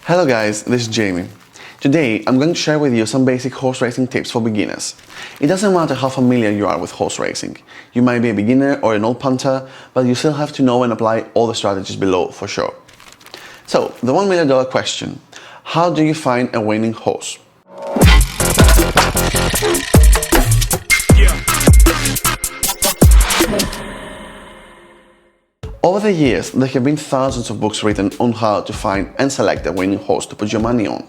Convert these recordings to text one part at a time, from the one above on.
Hello guys, this is Jamie. Today I'm going to share with you some basic horse racing tips for beginners. It doesn't matter how familiar you are with horse racing. You might be a beginner or an old punter, but you still have to know and apply all the strategies below for sure. So, the $1 million question: how do you find a winning horse? Over the years, there have been thousands of books written on how to find and select a winning horse to put your money on.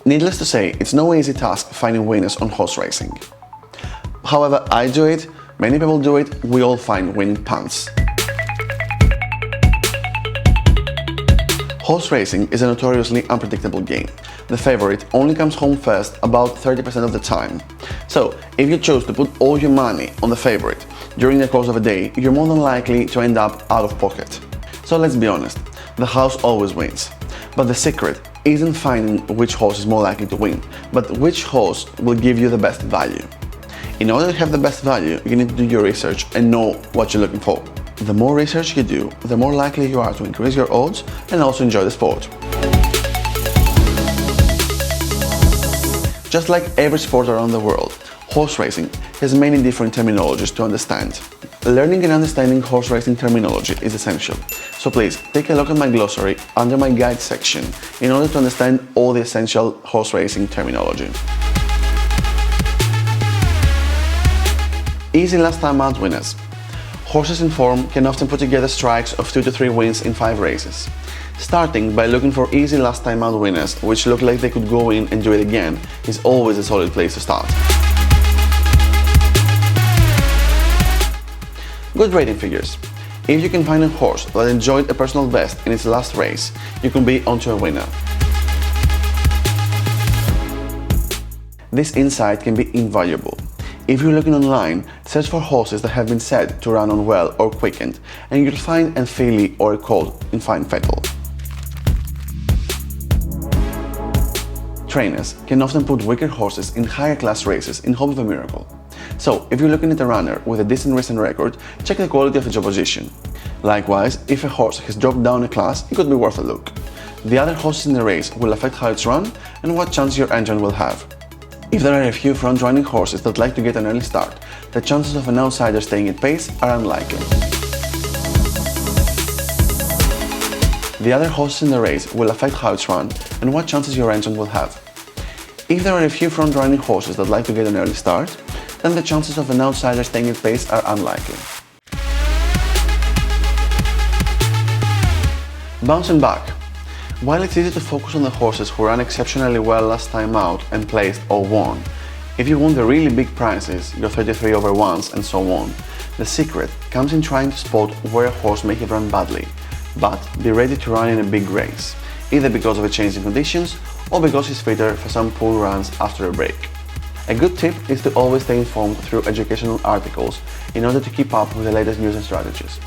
Needless to say, it's no easy task finding winners on horse racing. However, I do it, many people do it, we all find winning punts. Horse racing is a notoriously unpredictable game. The favorite only comes home first about 30% of the time. So, if you choose to put all your money on the favorite during the course of a day, you're more than likely to end up out of pocket. So let's be honest, the house always wins. But the secret isn't finding which horse is more likely to win, but which horse will give you the best value. In order to have the best value, you need to do your research and know what you're looking for. The more research you do, the more likely you are to increase your odds and also enjoy the sport. Just like every sport around the world, horse racing has many different terminologies to understand. Learning and understanding horse racing terminology is essential, so please take a look at my glossary under my guide section in order to understand all the essential horse racing terminology. Easy last time out winners. Horses in form can often put together strikes of 2 to 3 wins in 5 races. Starting by looking for easy last time out winners, which look like they could go in and do it again, is always a solid place to start. Good rating figures. If you can find a horse that enjoyed a personal best in its last race, you can be onto a winner. This insight can be invaluable. If you're looking online, search for horses that have been said to run on well or quickened, and you'll find a filly or a colt in fine fettle. Trainers can often put weaker horses in higher class races in hope of a miracle. So, if you're looking at a runner with a decent recent record, check the quality of its opposition. Likewise, if a horse has dropped down a class, it could be worth a look. The other horses in the race will affect how it's run and what chance your engine will have. If there are a few front-running horses that like to get an early start, the chances of an outsider staying at pace are unlikely. The other horses in the race will affect how it's run and what chances your engine will have. If there are a few front-running horses that like to get an early start, then the chances of an outsider staying at pace are unlikely. Bouncing back. While it's easy to focus on the horses who ran exceptionally well last time out and placed or won, if you want the really big prizes, your 33/1s and so on, the secret comes in trying to spot where a horse may have run badly, but be ready to run in a big race, either because of a change in conditions or because he's fitter for some poor runs after a break. A good tip is to always stay informed through educational articles in order to keep up with the latest news and strategies.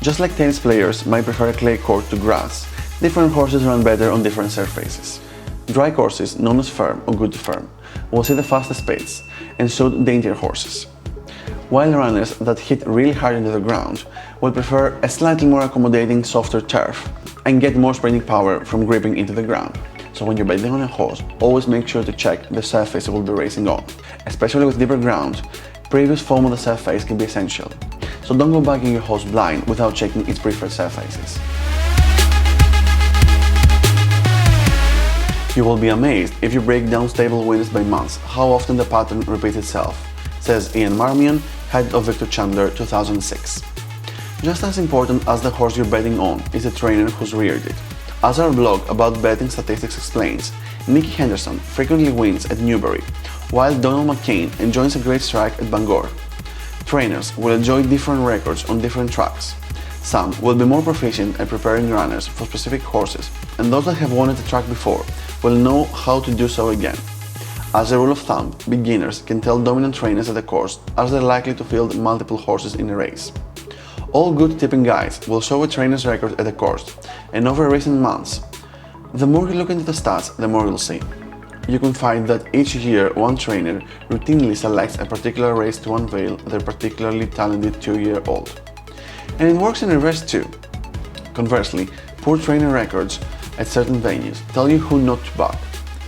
Just like tennis players might prefer a clay court to grass, different horses run better on different surfaces. Dry courses, known as firm or good to firm, will see the fastest pace and suit daintier horses, while runners that hit really hard into the ground will prefer a slightly more accommodating, softer turf and get more sprinting power from gripping into the ground. So when you're betting on a horse, always make sure to check the surface it will be racing on. Especially with deeper ground, previous form of the surface can be essential. So don't go backing your horse blind without checking its preferred surfaces. You will be amazed if you break down stable winners by months how often the pattern repeats itself, says Ian Marmion, head of Victor Chandler 2006. Just as important as the horse you're betting on is the trainer who's reared it. As our blog about betting statistics explains, Nicky Henderson frequently wins at Newbury, while Donald McCain enjoys a great strike at Bangor. Trainers will enjoy different records on different tracks. Some will be more proficient at preparing runners for specific horses, and those that have won at the track before will know how to do so again. As a rule of thumb, beginners can tell dominant trainers at the course as they're likely to field multiple horses in a race. All good tipping guides will show a trainer's record at the course, and over recent months, the more you look into the stats, the more you'll see. You can find that each year one trainer routinely selects a particular race to unveil their particularly talented 2-year-old. And it works in reverse too. Conversely, poor training records at certain venues tell you who not to back.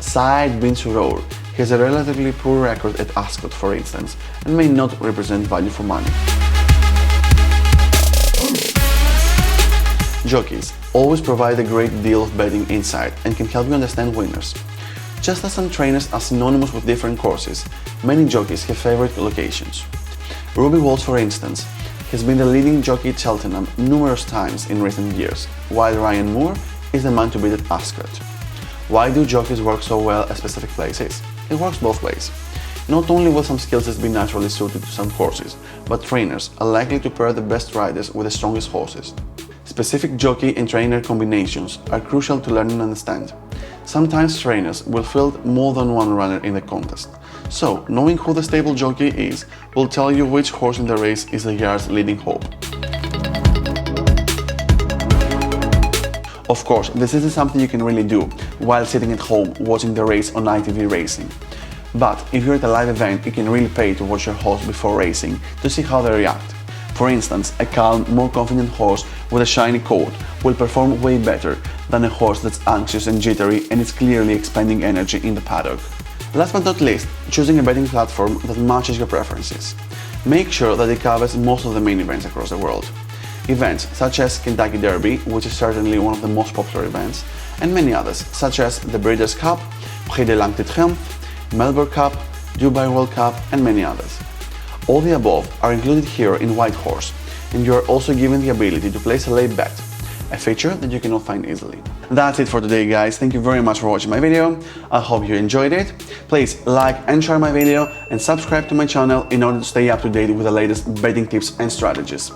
Said bin Suroor has a relatively poor record at Ascot, for instance, and may not represent value for money. Jockeys always provide a great deal of betting insight and can help you understand winners. Just as some trainers are synonymous with different courses, many jockeys have favorite locations. Ruby Walsh, for instance, has been the leading jockey at Cheltenham numerous times in recent years, while Ryan Moore is the man to beat at Ascot. Why do jockeys work so well at specific places? It works both ways. Not only will some skill sets be naturally suited to some courses, but trainers are likely to pair the best riders with the strongest horses. Specific jockey and trainer combinations are crucial to learn and understand. Sometimes trainers will field more than one runner in the contest, so knowing who the stable jockey is will tell you which horse in the race is the yard's leading hope. Of course, this isn't something you can really do while sitting at home watching the race on ITV Racing. But if you're at a live event, you can really pay to watch your horse before racing to see how they react. For instance, a calm, more confident horse with a shiny coat will perform way better than a horse that's anxious and jittery and is clearly expending energy in the paddock. Last but not least, choosing a betting platform that matches your preferences. Make sure that it covers most of the main events across the world. Events such as Kentucky Derby, which is certainly one of the most popular events, and many others such as the Breeders' Cup, Prix de l'Arc de Triomphe, Melbourne Cup, Dubai World Cup, and many others. All the above are included here in White Horse, and you are also given the ability to place a lay bet, a feature that you cannot find easily. That's it for today, guys. Thank you very much for watching my video. I hope you enjoyed it. Please like and share my video and subscribe to my channel in order to stay up to date with the latest betting tips and strategies.